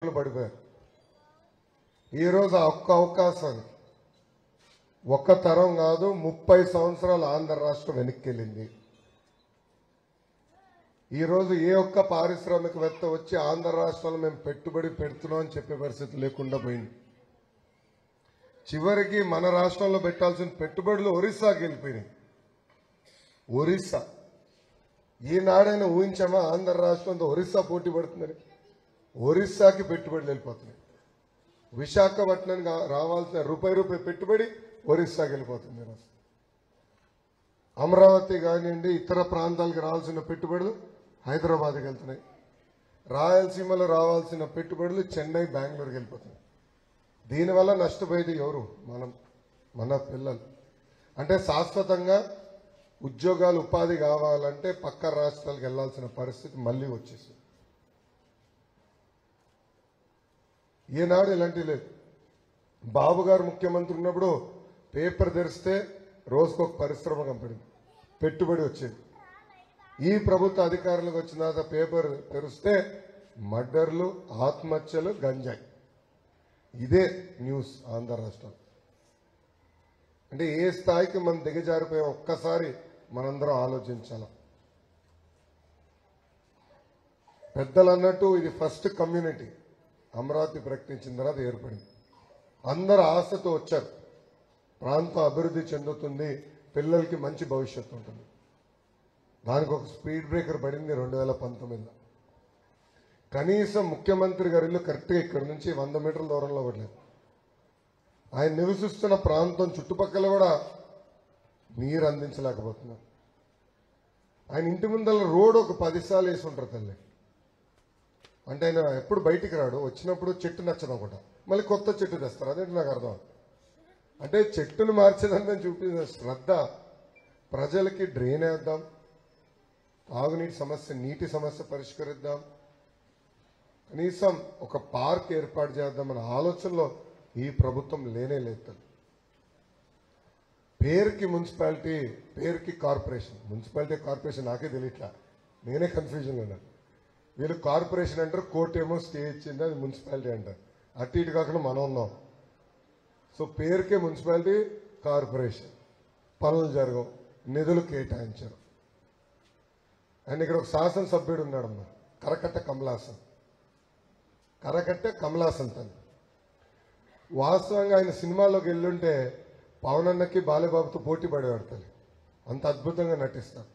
కోట్లు పడిపోయారు. ఈరోజు ఆ ఒక్క అవకాశాన్ని ఒక్క తరం కాదు 30 సంవత్సరాలు ఆంధ్ర రాష్ట్రం వెనక్కి వెళ్ళింది. ఈరోజు ఏ ఒక్క పారిశ్రామికవేత్త వచ్చి ఆంధ్ర రాష్ట్రంలో మేము పెట్టుబడి పెడుతున్నాం అని చెప్పే పరిస్థితి లేకుండా పోయింది. చివరికి మన రాష్ట్రంలో పెట్టాల్సిన పెట్టుబడులు ఒరిస్సాకి వెళ్ళిపోయినాయి. ఒరిస్సా ఈనాడైనా ఊహించామా ఆంధ్ర రాష్ట్రంతో ఒరిస్సా పోటీ పడుతుందని? ఒరిస్సాకి పెట్టుబడులు వెళ్ళిపోతున్నాయి. విశాఖపట్నం రావాల్సిన రూపాయి పెట్టుబడి ఒరిస్సాకి వెళ్ళిపోతుంది. అమరావతి కానివ్వండి, ఇతర ప్రాంతాలకు రావాల్సిన పెట్టుబడులు హైదరాబాద్కి వెళ్తున్నాయి. రాయలసీమలో రావాల్సిన పెట్టుబడులు చెన్నై, బెంగళూరుకి వెళ్ళిపోతున్నాయి. దీనివల్ల నష్టపోయేది ఎవరు? మన పిల్లలు. అంటే శాశ్వతంగా ఉద్యోగాలు, ఉపాధి కావాలంటే పక్క రాష్ట్రాలకు వెళ్లాల్సిన పరిస్థితి మళ్ళీ వచ్చేసింది. ఈనాడు ఇలాంటి లేదు. బాబు గారు ముఖ్యమంత్రి ఉన్నప్పుడు పేపర్ తెరిస్తే రోజుకొక పరిశ్రమ కంపెనీ పెట్టుబడి వచ్చేది. ఈ ప్రభుత్వ అధికారులకు వచ్చిన తర్వాత పేపర్ తెరిస్తే మర్డర్లు, ఆత్మహత్యలు, గంజాయి. ఇదే న్యూస్ ఆంధ్ర రాష్ట్రం. అంటే ఏ స్థాయికి మనం దిగజారిపోయా ఒక్కసారి మనందరం ఆలోచించాల. పెద్దలు అన్నట్టు ఇది ఫస్ట్ కమ్యూనిటీ అమరావతి ప్రకటించిన తర్వాత ఏర్పడింది. అందరు ఆశతో వచ్చారు. ప్రాంతం అభివృద్ధి చెందుతుంది, పిల్లలకి మంచి భవిష్యత్తు ఉంటుంది. దానికి ఒక స్పీడ్ బ్రేకర్ పడింది 2019లో. కనీసం ముఖ్యమంత్రి గారి ఇల్లు కరెక్ట్గా ఇక్కడ నుంచి 100 మీటర్ల దూరంలో పడలేదు. ఆయన నివసిస్తున్న ప్రాంతం చుట్టుపక్కల కూడా నీరు అందించలేకపోతున్నారు. ఆయన ఇంటి ముందర రోడ్ ఒక 10 సార్లు వేసి ఉంటారు తల్లి. అంటే ఆయన ఎప్పుడు బయటికి రాడు, వచ్చినప్పుడు చెట్టు నచ్చడం ఒకట, మళ్ళీ కొత్త చెట్టు తెస్తారు. అదేంటి నాకు అర్థం. అంటే చెట్టును మార్చేదని చూపించిన శ్రద్ధ. ప్రజలకి డ్రైన్ వేద్దాం, తాగునీటి సమస్య, నీటి సమస్య పరిష్కరిద్దాం, కనీసం ఒక పార్క్ ఏర్పాటు చేద్దామన్న ఆలోచనలో ఈ ప్రభుత్వం లేనే లేదు. పేరుకి మున్సిపాలిటీ, పేరుకి కార్పొరేషన్. మున్సిపాలిటీ, కార్పొరేషన్ నాకే తెలియట్లా, నేనే కన్ఫ్యూజన్లో ఉన్నాను. వీళ్ళు కార్పొరేషన్ అంటారు, కోర్టు ఏమో స్టే ఇచ్చింది, అది మున్సిపాలిటీ అంటారు. అటు ఇటు కాకుండా మనం ఉన్నాం. సో పేరుకే మున్సిపాలిటీ, కార్పొరేషన్, పనులు జరగవు, నిధులు కేటాయించారు. అండ్ ఇక్కడ ఒక శాసనసభ్యుడు ఉన్నాడమ్మా, కరకట్ట కమలాసన్ తను. వాస్తవంగా ఆయన సినిమాలోకి వెళ్ళుంటే పవన్ అన్నకి బాలేబాబుతో పోటీ పడేవాడు. అంత అద్భుతంగా నటిస్తారు.